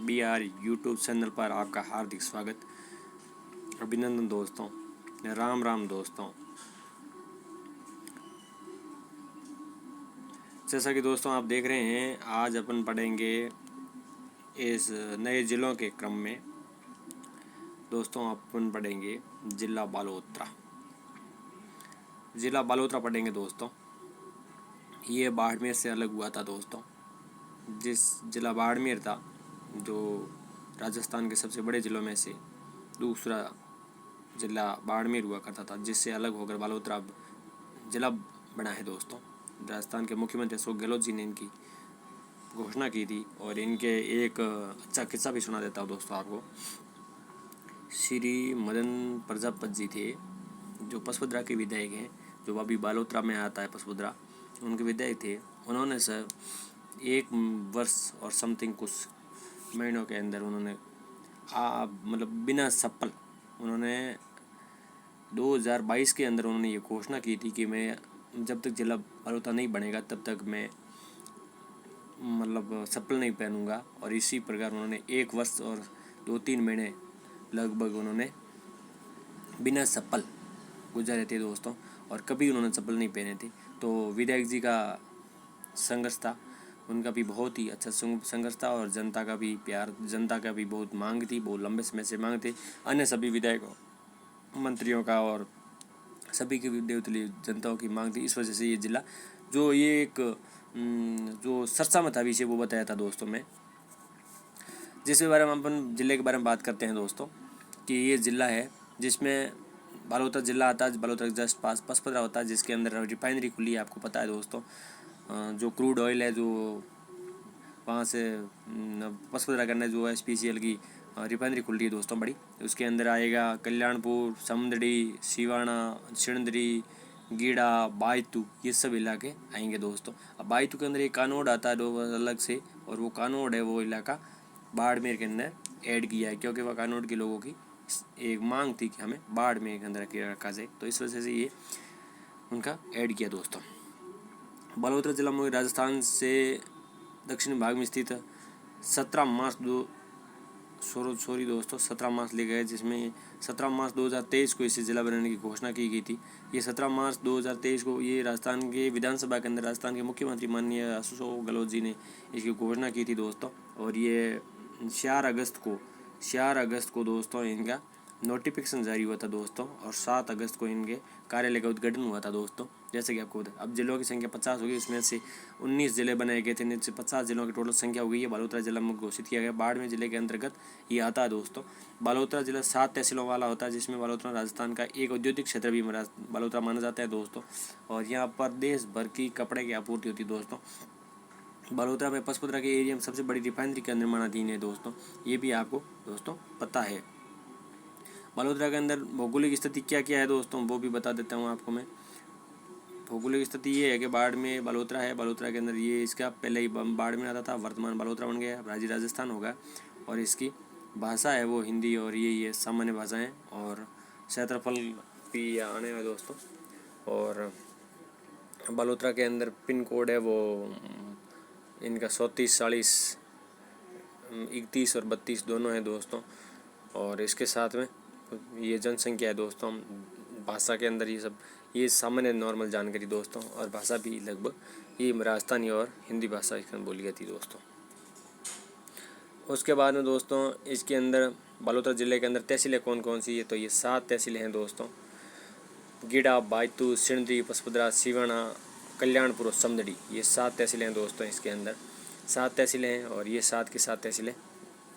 BR YouTube channel पर आपका हार्दिक स्वागत, अभिनंदन दोस्तों, राम राम दोस्तों। जैसा कि दोस्तों आप देख रहे हैं, आज अपन पढ़ेंगे इस नए ज़िलों के क्रम में दोस्तों अपन पढ़ेंगे ज़िला बालोतरा। ज़िला बालोतरा पढ़ेंगे दोस्तों। ये बाड़मेर से अलग हुआ था दोस्तों। जिस ज़िला बाड़मेर था, जो राजस्थान के सबसे बड़े ज़िलों में से दूसरा ज़िला बाड़मेर हुआ करता था, जिससे अलग होकर बालोतरा अब ज़िला बना है दोस्तों। राजस्थान के मुख्यमंत्री अशोक गहलोत जी ने इनकी घोषणा की थी और इनके एक अच्छा किस्सा भी सुना देता हूँ दोस्तों आपको। श्री मदन प्रजापत जी थे, जो पसपदरा के विधायक हैं, जो अभी बालोतरा में आता है पसपदरा, उनके विधायक थे। उन्होंने सर 1 वर्ष और समथिंग कुछ महीनों के अंदर उन्होंने मतलब बिना सफल उन्होंने 2022 के अंदर उन्होंने ये घोषणा की थी कि मैं जब तक जिला बालोतरा नहीं बनेगा तब तक मैं मतलब चप्पल नहीं पहनूंगा। और इसी प्रकार उन्होंने 1 वर्ष और 2-3 महीने लगभग उन्होंने बिना चप्पल गुजारे थे दोस्तों, और कभी उन्होंने चप्पल नहीं पहने थे। तो विधायक जी का संघर्ष था, उनका भी बहुत ही अच्छा संघर्ष था, और जनता का भी प्यार, जनता का भी बहुत मांग थी, बहुत लंबे समय से मांग थी। अन्य सभी विधायकों, मंत्रियों का और सभी की देवतली जनताओं की मांग थी। इस वजह से ये ज़िला, जो ये एक जो सरसा में था विषय, वो बताया था दोस्तों मैं, जिसके बारे में अपन ज़िले के बारे में बात करते हैं दोस्तों, कि ये ज़िला है जिसमें बालोतरा ज़िला आता है। बालोतरा जस्ट पास पसपदरा होता है, जिसके अंदर रिफाइनरी खुली है, आपको पता है दोस्तों। जो क्रूड ऑयल है, जो वहाँ से पसपदरा करने जो SPCL की रिफाइनरी खुल रही है दोस्तों बड़ी, उसके अंदर आएगा कल्याणपुर, समदड़ी, सिवाना, सिणधरी, गीड़ा, बायतू, ये सब इलाके आएंगे दोस्तों। अब बायतू के अंदर एक कानोड़ आता है अलग से, और वो कानोड़ है, वो इलाका बाड़मेर के अंदर ऐड किया है, क्योंकि वह कानोड़ के लोगों की एक मांग थी कि हमें बाड़मेर के अंदर रखा जाए, तो इस वजह से ये उनका ऐड किया दोस्तों। बालोतरा जिला में राजस्थान से दक्षिणी भाग में स्थित 17 मार्च 17 मार्च ले गए, जिसमें 17 मार्च 2023 को इसे ज़िला बनाने की घोषणा की गई थी। ये 17 मार्च 2023 को ये राजस्थान के विधानसभा के अंदर राजस्थान के मुख्यमंत्री माननीय अशोक गहलोत जी ने इसकी घोषणा की थी दोस्तों। और ये 4 अगस्त को दोस्तों इनका नोटिफिकेशन जारी हुआ था दोस्तों, और 7 अगस्त को इनके कार्यालय का उद्घाटन हुआ था दोस्तों। जैसे कि आपको अब जिलों की संख्या 50 हो गई, उसमें से 19 जिले बनाए गए थे, इनमें से 50 जिलों की टोटल संख्या हो गई है। बालोतरा जिला में घोषित किया गया, बाड़मेर जिले के अंतर्गत ये आता है दोस्तों। बालोतरा जिला 7 तहसीलों वाला होता है, जिसमें बालोतरा राजस्थान का एक औद्योगिक क्षेत्र भी बालोतरा माना जाता है दोस्तों, और यहाँ पर देश भर की कपड़े की आपूर्ति होती है दोस्तों। बालोतरा में पसपदरा के एरिया में सबसे बड़ी रिफाइनरी का निर्माणाधीन है दोस्तों, ये भी आपको दोस्तों पता है। बालोतरा के अंदर भौगोलिक स्थिति क्या क्या है दोस्तों, वो भी बता देता हूँ आपको मैं। भौगोलिक स्थिति ये है कि बाड़मेर बालोतरा है, बालोतरा के अंदर ये इसका पहले ही बाड़मेर आता था, वर्तमान बालोतरा बन गया, राज्य राजस्थान होगा। और इसकी भाषा है वो हिंदी, और ये सामान्य भाषाएँ, और क्षेत्रफल भी आने वाले दोस्तों। और बालोतरा के अंदर पिन कोड है वो इनका 34 40 31 और 32 दोनों है दोस्तों। और इसके साथ में ये जनसंख्या है दोस्तों। भाषा के अंदर ये सामान्य नॉर्मल जानकारी दोस्तों, और भाषा भी लगभग ये राजस्थानी और हिंदी भाषा इसमें बोली जाती है दोस्तों। उसके बाद में दोस्तों इसके अंदर बालोतरा ज़िले के अंदर तहसीलें कौन कौन सी है, तो ये 7 तहसीलें हैं दोस्तों। गीड़ा, बायतू, सिणधरी, पसपदरा, सिवाना, कल्याणपुर और समदड़ी, ये 7 तहसीलें हैं दोस्तों। इसके अंदर 7 तहसीलें हैं, और ये 7 की 7 तहसीलें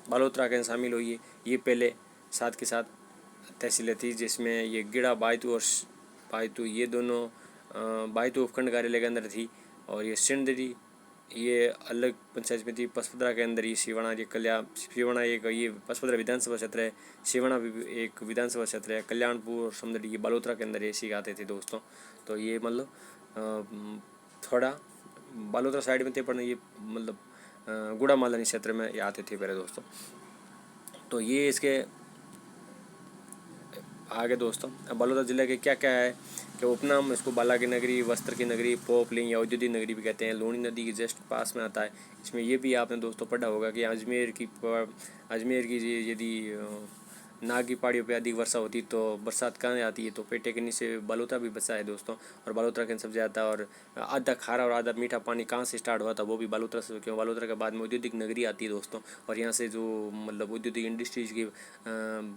बालोतरा के शामिल हुई है। ये पहले 7 की 7 तहसीलें थी, जिसमें ये गीड़ा, बायतू और बायतू ये दोनों बायतू उपखंड कार्यालय के अंदर थी, और ये सिणधरी ये अलग पंचायत में थी। पसपदरा के अंदर ये सिवाना, सिवाना एक ये पसपदरा विधानसभा क्षेत्र है, सिवाना भी एक विधानसभा क्षेत्र है। कल्याणपुर और समदड़ी ये बालोतरा के अंदर ऐसे आते थे दोस्तों। तो ये मतलब थोड़ा बालोतरा साइड में थे, पर ये मतलब गुड़ा मालनी क्षेत्र में आते थे पहले दोस्तों। तो ये इसके आगे दोस्तों अब बलौदा जिले के क्या क्या है कि उपनाम इसको बाला की नगरी, वस्त्र की नगरी, पोपलिंग या औद्योगिक नगरी भी कहते हैं। लूणी नदी के जस्ट पास में आता है। इसमें ये भी आपने दोस्तों पढ़ा होगा कि अजमेर की यदि नाग की पहाड़ियों पे अधिक वर्षा होती तो बरसात कहाँ आती है, तो पेटे के नीचे बलौदा भी बसा है दोस्तों। और बलोत्रा के सबसे ज़्यादा और आधा खारा और आधा मीठा पानी कहाँ से स्टार्ट हुआ था, वो भी बलोत्रा से, क्यों बलोत्रा के बाद में औद्योगिक नगरी आती है दोस्तों। और यहाँ से जो मतलब औद्योगिक इंडस्ट्रीज की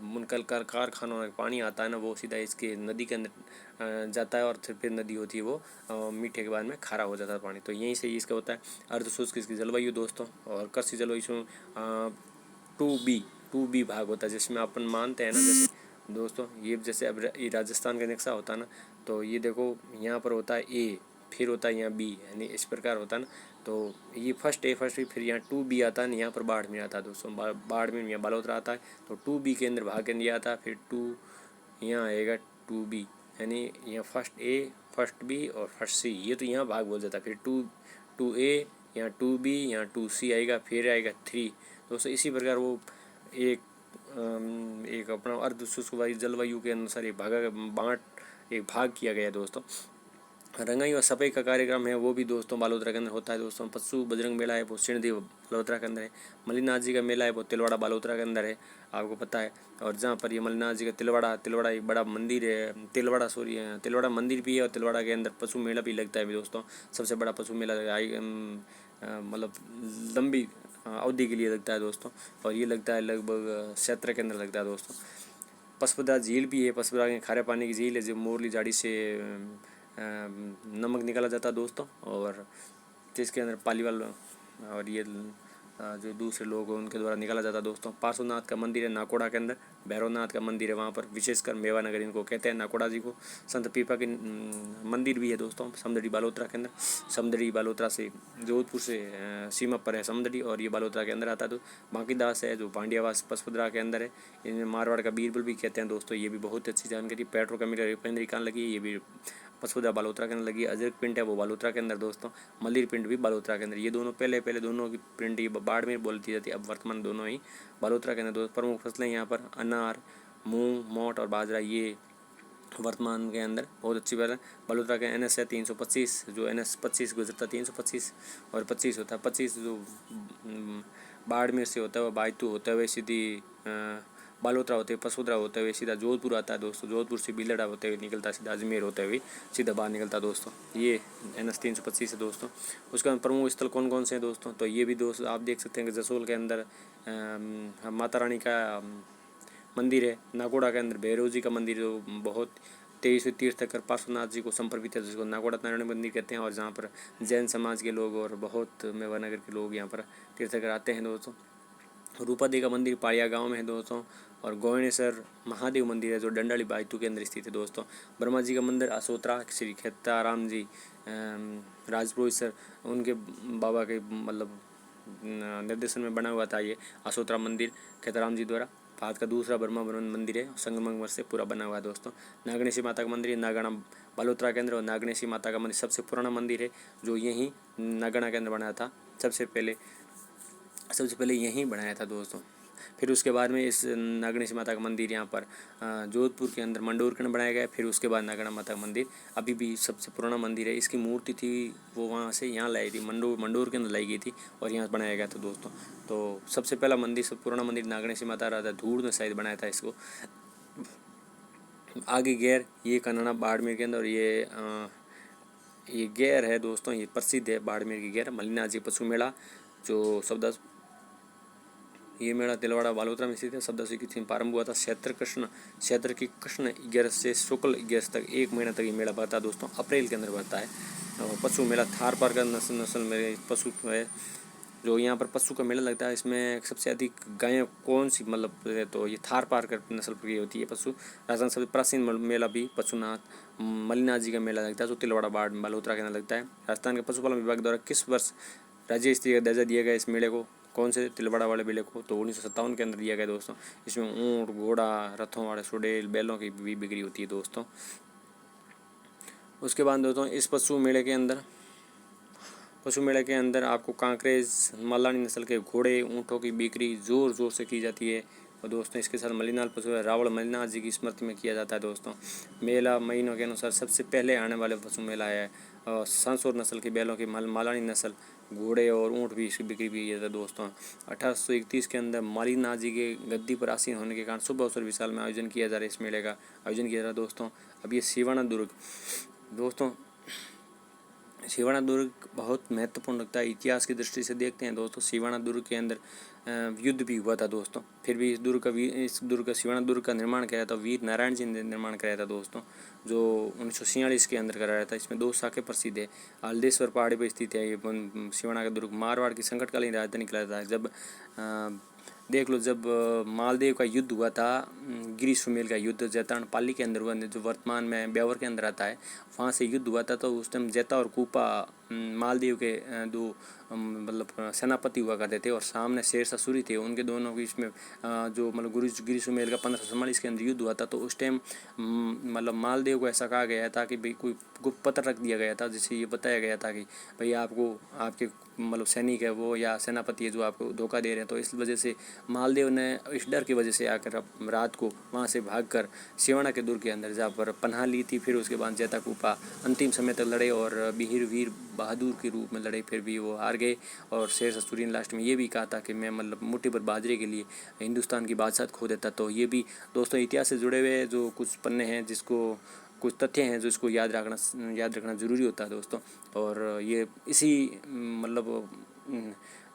मुनकल कारखानों में पानी आता है ना, वो सीधा इसके नदी के अंदर जाता है और फिर नदी होती है वो मीठे के बाद में खारा हो जाता है पानी। तो यहीं से इसका होता है अर्ध शुष्क इसकी जलवायु दोस्तों। और कृषि जलवायु 2B भाग होता है, जिसमें अपन मानते हैं ना, जैसे दोस्तों ये जैसे अब ये राजस्थान का नक्शा होता है ना, तो ये देखो यहाँ पर होता है A, फिर होता है यहाँ B, यानी इस प्रकार होता है ना। तो ये फर्स्ट A फिर यहाँ 2B आता है, यहाँ पर बाड़मेर आता है दोस्तों। बाड़मेर यहाँ बलोत्रा आता है, तो 2B के अंदर भाग के अंदर आता है, फिर 2 यहाँ आएगा 2B, यानी यहाँ फर्स्ट A, फर्स्ट B और फर्स्ट C, ये तो यहाँ भाग बोल जाता है। फिर 2A, यहाँ 2B, यहाँ 2C आएगा, फिर आएगा 3 दोस्तों। इसी प्रकार वो एक अपना अर्ध शुष्क जलवायु के अनुसार एक भाग किया गया है दोस्तों। रंगाई और सफाई का कार्यक्रम है वो भी दोस्तों बालोतरा के अंदर होता है दोस्तों। पशु बजरंग मेला है वो सिणधी बालोतरा के अंदर है। मल्लीनाथ जी का मेला है वो तिलवाड़ा बालोतरा के अंदर है, आपको पता है। और जहाँ पर ये मल्लीनाथ जी का तिलवाड़ा एक बड़ा मंदिर है, तिलवाड़ा मंदिर भी है। और तिलवाड़ा के अंदर पशु मेला भी लगता है दोस्तों। सबसे बड़ा पशु मेला मतलब लंबी अवधि के लिए लगता है दोस्तों। और ये लगता है लगभग क्षेत्र के अंदर लगता है दोस्तों। पसपदरा झील भी है, पसपदरा के खारे पानी की झील है, जो मोरली झाड़ी से नमक निकाला जाता है दोस्तों। और जिसके अंदर पालीवाल और ये जो दूसरे लोग हैं उनके द्वारा निकाला जाता है दोस्तों। पार्श्वनाथ का मंदिर है नाकोड़ा के अंदर, भैरवनाथ का मंदिर है वहाँ पर, विशेषकर मेवा नगर इनको कहते हैं, नाकोड़ा जी को। संत पीपा की मंदिर भी है दोस्तों समदड़ी बालोतरा के अंदर। समदड़ी बालोतरा से जोधपुर से सीमा पर है समदड़ी, और ये बालोतरा के अंदर आता है। तो बांकीदास है जो पांड्यावास पसपदरा के अंदर है, इनमें मारवाड़ का बीरबल भी कहते हैं दोस्तों। ये भी बहुत अच्छी जानकारी। पेट्रोकेमिकल रिफाइनरी कहाँ लगी है, ये भी पसपदरा बालोतरा के अंदर लगी है। अजरक पिंड है वो बालोतरा के अंदर दोस्तों। मलिर पिंड भी बालोतरा के अंदर। ये दोनों पहले दोनों की पिंड ये बाड़मेर बोलती जाती है, अब वर्तमान दोनों ही बालोतरा के अंदर दोस्तों। प्रमुख फसलें यहाँ पर अनार, मूंग, मोट और बाजरा, ये वर्तमान के अंदर बहुत अच्छी बात है। बलोतरा के NS है 325, जो NS 25 गुजरता 325 और 25 होता है। 25 जो बाड़मेर से होता है वो बायतू होता है, वे सीधी बालोतरा होते हुए पसोदरा होते हुए सीधा जोधपुर आता है दोस्तों। जोधपुर से बिलड़ा होते हुए निकलता है सीधा अजमेर होते हुए सीधा बाहर निकलता है दोस्तों। ये NS 325 है दोस्तों। उसके बाद प्रमुख स्थल कौन कौन से हैं दोस्तों, तो ये भी दोस्त आप देख सकते हैं कि जसोल के अंदर माता रानी का मंदिर है। नागौड़ा के अंदर भैरव जी का मंदिर जो बहुत 23 तीर्थकर पार्श्वनाथ जी को समर्पित है, जिसको नागौड़ा नारायण मंदिर कहते हैं। और जहाँ पर जैन समाज के लोग और बहुत मेवा नगर के लोग यहाँ पर तीर्थकर आते हैं दोस्तों। रूपादेवी का मंदिर पाड़िया गांव में है दोस्तों। और गोयनेश्वर महादेव मंदिर है जो डंडाली बायतू के अंदर स्थित है दोस्तों। ब्रह्मा जी का मंदिर असोत्रा श्री खेताराम जी राजपुरोहित सर उनके बाबा के मतलब निर्देशन में बना हुआ था ये असोत्रा मंदिर खेताराम जी द्वारा। भारत का दूसरा ब्रह्मा मंदिर है, संगमरमर से पूरा बना हुआ है दोस्तों। नागणेशी माता का मंदिर है नागणा बालोतरा के अंदर। और नागणेशी माता का मंदिर सबसे पुराना मंदिर है जो यहीं नागणा के अंदर बनाया था, सबसे पहले यहीं बनाया था दोस्तों। फिर उसके बाद में इस नागणेशी माता का मंदिर यहाँ पर जोधपुर के अंदर मंडोर के बनाया गया। फिर उसके बाद नागणा माता का मंदिर अभी भी सबसे पुराना मंदिर है। इसकी मूर्ति थी वो वहाँ से यहाँ लाई थी, मंडोर के अंदर लाई गई थी और यहाँ बनाया गया था दोस्तों। तो सबसे पहला मंदिर, सब पुराना मंदिर नागणेशी माता राजा धूड़ ने शायद बनाया था इसको। आगे गैर ये कनाना बाड़मेर के अंदर। और ये गैर है दोस्तों, ये प्रसिद्ध है बाड़मेर की गैर। मल्लीनाथ जी पशु मेला जो शब्द ये मेला तिलवाड़ा बालोतरा में स्थित है। शब्दाशी की थीम प्रारंभ हुआ था क्षेत्र की कृष्ण 11 से शुक्ल 11 तक 1 महीना तक ये मेला बढ़ता है दोस्तों, अप्रैल के अंदर बढ़ता है। और पशु मेला थार पार का नस्ल में पशु है जो यहाँ पर पशु का मेला लगता है। इसमें सबसे अधिक गायें कौन सी मतलब, तो ये थार पार कर नस्ल की होती है पशु। राजस्थान सबसे प्राचीन मेला भी पशुनाथ मल्लीनाथ जी का मेला लगता है जो तिलवाड़ा बालोतरा के अंदर लगता है। राजस्थान के पशुपालन विभाग द्वारा किस वर्ष राज्य स्तरीय दर्जा दिया गया इस मेले को, कौन से तिलवाड़ा वाले मेले को, तो 1957 के अंदर दिया गया दोस्तों। इसमें ऊँट, घोड़ा, रथों वाले सुडेल, बैलों की भी बिक्री होती है दोस्तों। उसके बाद दोस्तों इस पशु मेले के अंदर आपको कांकरेज मल्लानी नस्ल के घोड़े, ऊँटों की बिक्री ज़ोर ज़ोर से की जाती है। और दोस्तों इसके साथ मलीनाल पशु है रावण मलीनाथ जी की स्मृति में किया जाता है दोस्तों। मेला महीनों के अनुसार सबसे पहले आने वाले पशु मेला है। सांसोर नस्ल की बैलों की मालानी नस्ल घोड़े और ऊँट भी इसकी बिक्री भी है दोस्तों। 1831 के अंदर मलीनाथ जी के गद्दी पर आसीन होने के कारण शुभ अवसर विशाल में आयोजन किया जा रहा है। इस मेले का आयोजन किया जा रहा है दोस्तों। अब ये सिवाना दुर्ग दोस्तों, सिवाना दुर्ग बहुत महत्वपूर्ण लगता है इतिहास की दृष्टि से देखते हैं दोस्तों। सिवाना दुर्ग के अंदर युद्ध भी हुआ था दोस्तों। फिर भी इस दुर्ग का सिवाना दुर्ग का निर्माण कराया था वीर नारायण जी ने निर्माण कराया था दोस्तों, जो 1946 के अंदर कराया था। इसमें 2 शाखें प्रसिद्ध है। हल्देश्वर पहाड़ी पर स्थित है ये सिवाना का दुर्ग। मारवाड़ की संकटकालीन राजधानी कहलाता है। जब देख लो, जब मालदेव का युद्ध हुआ था, गिरी सुमेल का युद्ध जैतान पाली के अंदर हुआ, जो वर्तमान में ब्यावर के अंदर आता है, वहाँ से युद्ध हुआ था। तो उस टाइम जैता और कूपा मालदेव के दो मतलब सेनापति हुआ करते थे और सामने शेरशाह सूरी थे। उनके दोनों के बीच में जो मतलब गिरी सुमेल का 1544 के अंदर युद्ध हुआ था। तो उस टाइम मतलब मालदेव को ऐसा कहा गया था कि भाई कोई गुप्त पत्र रख दिया गया था, जिससे ये बताया गया था कि भाई आपको आपके मतलब सैनिक है वो या सेनापति है जो आपको धोखा दे रहे हैं। तो इस वजह से मालदेव ने इस डर की वजह से आकर रात को वहाँ से भागकर सिवाना के दुर्ग के अंदर जहाँ पर पनाह ली थी। फिर उसके बाद जैता कूपा अंतिम समय तक लड़े और वीर बहादुर के रूप में लड़े। फिर भी वो हार गए और शेरशाह सूरी ने लास्ट में ये भी कहा था कि मैं मतलब मुट्ठी पर बाजरे के लिए हिंदुस्तान की बादशाह खो देता। तो ये भी दोस्तों इतिहास से जुड़े हुए जो कुछ पन्ने हैं, जिसको कुछ तथ्य हैं जो इसको याद रखना ज़रूरी होता है दोस्तों। और ये इसी मतलब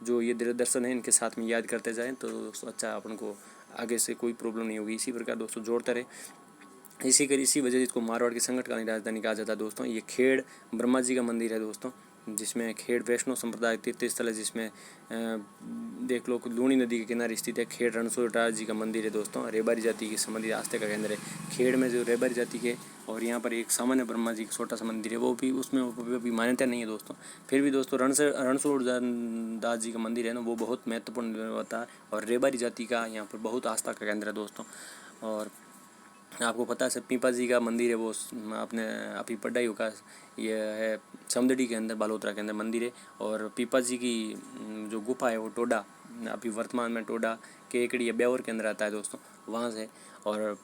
जो ये दर्शन है इनके साथ में याद करते जाएं तो दोस्तों अच्छा अपन को आगे से कोई प्रॉब्लम नहीं होगी। इसी प्रकार दोस्तों जोड़ते रहे। इसी वजह से इसको मारवाड़ की संकटकालीन राजधानी कहा जाता है दोस्तों। ये खेड़ ब्रह्मा जी का मंदिर है दोस्तों, जिसमें खेड़ वैष्णव संप्रदाय तीर्थ स्थल है, जिसमें देख लो लूणी नदी के किनारे स्थित है। खेड़ रणछोड़ जी का मंदिर है दोस्तों। रेबारी जाति की संबंधित आस्था का केंद्र है खेड़ में, जो रेबारी जाति के। और यहाँ पर एक सामान्य ब्रह्मा जी का छोटा सा मंदिर है, वो भी उसमें भी मान्यता नहीं है दोस्तों। फिर भी दोस्तों रणछोड़ दास जी का मंदिर है ना, वो बहुत महत्वपूर्ण होता है और रेबारी जाति का यहाँ पर बहुत आस्था का केंद्र है दोस्तों। और आपको पता है पीपा जी का मंदिर है, वो आपने अभी पढ़ा ही होगा। ये है समदड़ी के अंदर, बालोतरा के अंदर मंदिर है। और पीपा जी की जो गुफा है वो टोडा, अभी वर्तमान में टोडा के एकड़ी ब्यावर के अंदर आता है दोस्तों, वहाँ से। और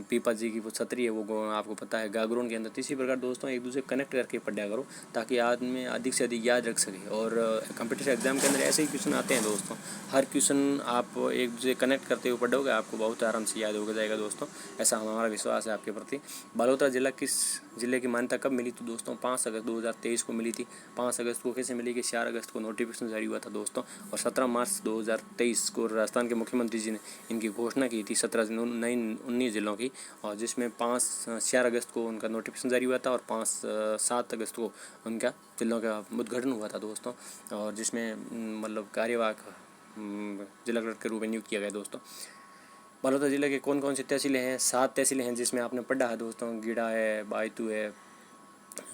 पीपा जी की वो छतरी है वो आपको पता है गागरोन के अंदर। तो इसी प्रकार दोस्तों एक दूसरे कनेक्ट करके पढ़ा करो ताकि आदमी अधिक से अधिक याद रख सके। और कंपटीशन एग्जाम के अंदर ऐसे ही क्वेश्चन आते हैं दोस्तों। हर क्वेश्चन आप एक दूसरे कनेक्ट करते हुए पढ़ोगे, आपको बहुत आराम से याद हो जाएगा दोस्तों। ऐसा हमारा विश्वास है आपके प्रति। बालोतरा जिले की मान्यता कब मिली? तो दोस्तों 5 अगस्त 2023 को मिली थी। 5 अगस्त को कैसे मिली कि 4 अगस्त को नोटिफिकेशन जारी हुआ था दोस्तों, और 17 मार्च 2023 को राजस्थान के मुख्यमंत्री जी ने इनकी घोषणा की थी 19 जिलों की। और जिसमें 4 अगस्त को उनका नोटिफिकेशन जारी हुआ था और 7 अगस्त को उनका जिलों का उद्घाटन हुआ था दोस्तों। और जिसमें मतलब कार्यवाहक जिला कलेक्टर के रूप में नियुक्त किया गया दोस्तों। बालोतरा जिले के कौन कौन से तहसीलें हैं? 7 तहसीलें हैं, जिसमें आपने पढ़ा है दोस्तों। गीड़ा है, बायतू है,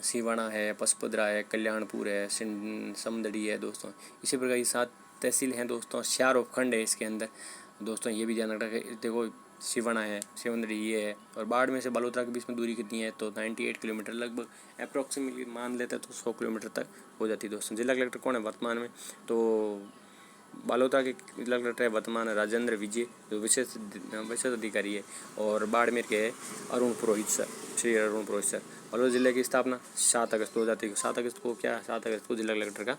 सिवाना है, पसपदरा है, कल्याणपुर है, समदड़ी है दोस्तों। इसी प्रकार ये 7 तहसील हैं दोस्तों। 4 उपखंड है इसके अंदर दोस्तों, ये भी ध्यान रखना। देखो सिवाना है, सिवंदड़ी ये है। और बाड़मेर से बालोतरा के बीच में दूरी कितनी है? तो 98 किलोमीटर लगभग अप्रॉक्सीमेटली मान लेते हैं, तो 100 किलोमीटर तक हो जाती है दोस्तों। जिला कलेक्टर कौन है वर्तमान में? तो बालोतरा के जिला कलेक्टर है वर्तमान राजेंद्र विजय, जो विशेष अधिकारी है। और बाड़मेर के है अरुण पुरोहित सर, श्री अरुण पुरोहित सर। बालोतरा जिले की स्थापना 7 अगस्त 2023 को 7 अगस्त को क्या 7 अगस्त को जिला कलेक्टर का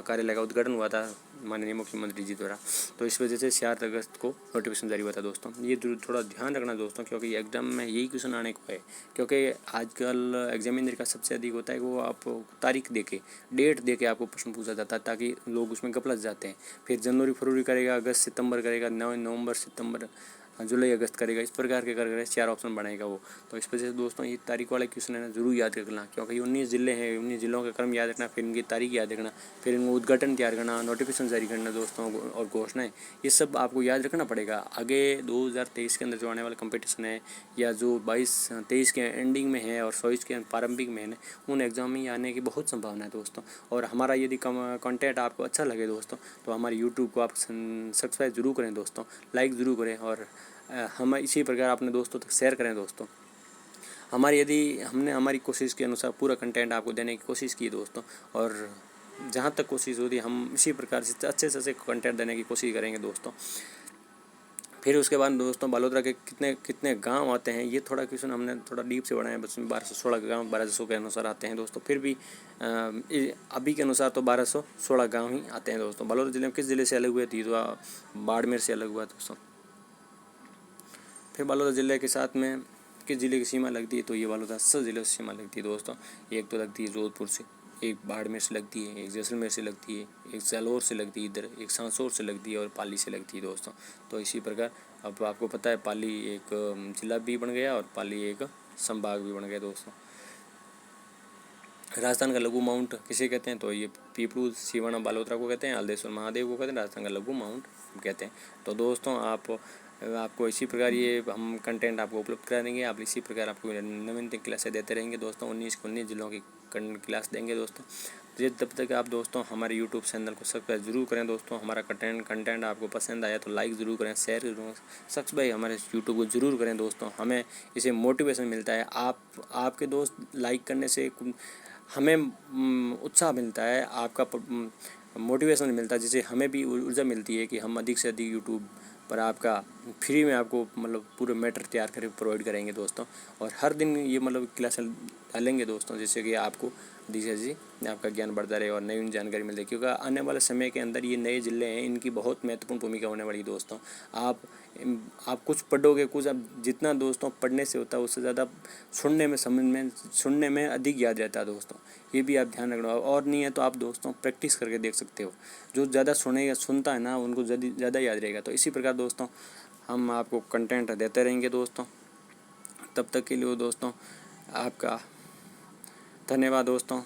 कार्यालय का उद्घाटन हुआ था माननीय मुख्यमंत्री जी द्वारा। तो इस वजह से 4 अगस्त को नोटिफिकेशन जारी हुआ था दोस्तों। ये थोड़ा ध्यान रखना दोस्तों, क्योंकि एग्जाम में यही क्वेश्चन आने को है। क्योंकि आजकल एग्जामिनर का सबसे अधिक होता है कि वो आप तारीख देके डेट देके आपको प्रश्न पूछा जाता है, ताकि लोग उसमें गपलत जाते हैं। फिर जनवरी फरवरी करेगा, अगस्त सितंबर करेगा, नवंबर सितंबर जुलाई अगस्त करेगा, इस प्रकार के कर 4 ऑप्शन बनाएगा वो। तो इस वजह से दोस्तों ये तारीख वाले क्वेश्चन है ना जरूर याद रखना, क्योंकि 19 जिले हैं, 19 जिलों का क्रम याद रखना, फिर इनकी तारीख याद रखना, फिर इनको उद्घाटन तैयार करना, नोटिफिकेशन जारी करना दोस्तों, और घोषणाएं, ये सब आपको याद रखना पड़ेगा। आगे 2023 के अंदर जो आने वाला कंपटीशन है, या जो 22-23 के एंडिंग में है और 24 के प्रारंभिक में है, उन एग्जाम में आने की बहुत संभावना है दोस्तों। और हमारा यदि कंटेंट आपको अच्छा लगे दोस्तों, तो हमारे यूट्यूब को आप सब्सक्राइब जरूर करें दोस्तों, लाइक ज़रूर करें, और हम इसी प्रकार अपने दोस्तों तक शेयर करें दोस्तों। हमने हमारी कोशिश के अनुसार पूरा कंटेंट आपको देने की कोशिश की दोस्तों, और जहाँ तक कोशिश होती है हम इसी प्रकार से अच्छे से अच्छे कंटेंट देने की कोशिश करेंगे दोस्तों। फिर उसके बाद दोस्तों बालोतरा के कितने कितने गांव आते हैं, ये थोड़ा क्वेश्चन हमने थोड़ा डीप से बढ़ाया है। बस 1216 गांव 1200 के अनुसार आते हैं दोस्तों। फिर भी अभी के अनुसार तो 1216 गांव ही आते हैं दोस्तों। बालोतरा जिले में किस जिले से अलग हुए थी, तो बाड़मेर से अलग हुआ दोस्तों। फिर बालोतरा जिले के साथ में किस जिले की सीमा लगती है, तो ये बालोतरा 10 जिले से सीमा लगती है दोस्तों। एक तो लगती है जोधपुर से, एक बाड़मेर से लगती है, एक जैसलमेर से लगती है, एक जालौर से लगती है, इधर एक सांसौर से लगती है और पाली से लगती है दोस्तों। तो इसी प्रकार अब आपको पता है पाली एक जिला भी बन गया और पाली एक संभाग भी बन गया दोस्तों। राजस्थान का लघु माउंट किसे कहते हैं, तो ये पीपलू सिवाना बालोतरा को कहते हैं, हल्देश्वर महादेव को कहते हैं, राजस्थान का लघु माउंट कहते हैं। तो दोस्तों आपको इसी प्रकार ये हम कंटेंट आपको उपलब्ध करा देंगे। आप इसी प्रकार आपको नवीनतम क्लासें देते रहेंगे दोस्तों। 19 जिलों की क्लास देंगे दोस्तों। जब तक आप दोस्तों हमारे यूट्यूब चैनल को सब्सक्राइब जरूर करें दोस्तों। हमारा कंटेंट आपको पसंद आया तो लाइक ज़रूर करें, शेयर जरूर सब्सक्राइब हमारे यूट्यूब को ज़रूर करें दोस्तों। हमें इसे मोटिवेशन मिलता है। आपके दोस्त लाइक करने से हमें उत्साह मिलता है, आपका मोटिवेशन मिलता है, जिससे हमें भी ऊर्जा मिलती है कि हम अधिक से अधिक यूट्यूब पर आपका फ्री में आपको मतलब पूरे मैटर तैयार करके प्रोवाइड करेंगे दोस्तों। और हर दिन ये मतलब क्लास डालेंगे दोस्तों, जिससे कि आपको अधिक से अधिक आपका ज्ञान बढ़ता रहे और नई जानकारी मिलती है। क्योंकि आने वाले समय के अंदर ये नए जिले हैं, इनकी बहुत महत्वपूर्ण भूमिका होने वाली दोस्तों। आप कुछ पढ़ोगे, कुछ आप जितना दोस्तों पढ़ने से होता है उससे ज़्यादा सुनने में अधिक याद रहता है दोस्तों। ये भी आप ध्यान रखना। और नहीं है तो आप दोस्तों प्रैक्टिस करके देख सकते हो। जो ज़्यादा सुनता है ना, उनको ज़्यादा याद रहेगा। तो इसी प्रकार दोस्तों हम आपको कंटेंट देते रहेंगे दोस्तों। तब तक के लिए दोस्तों आपका धन्यवाद दोस्तों।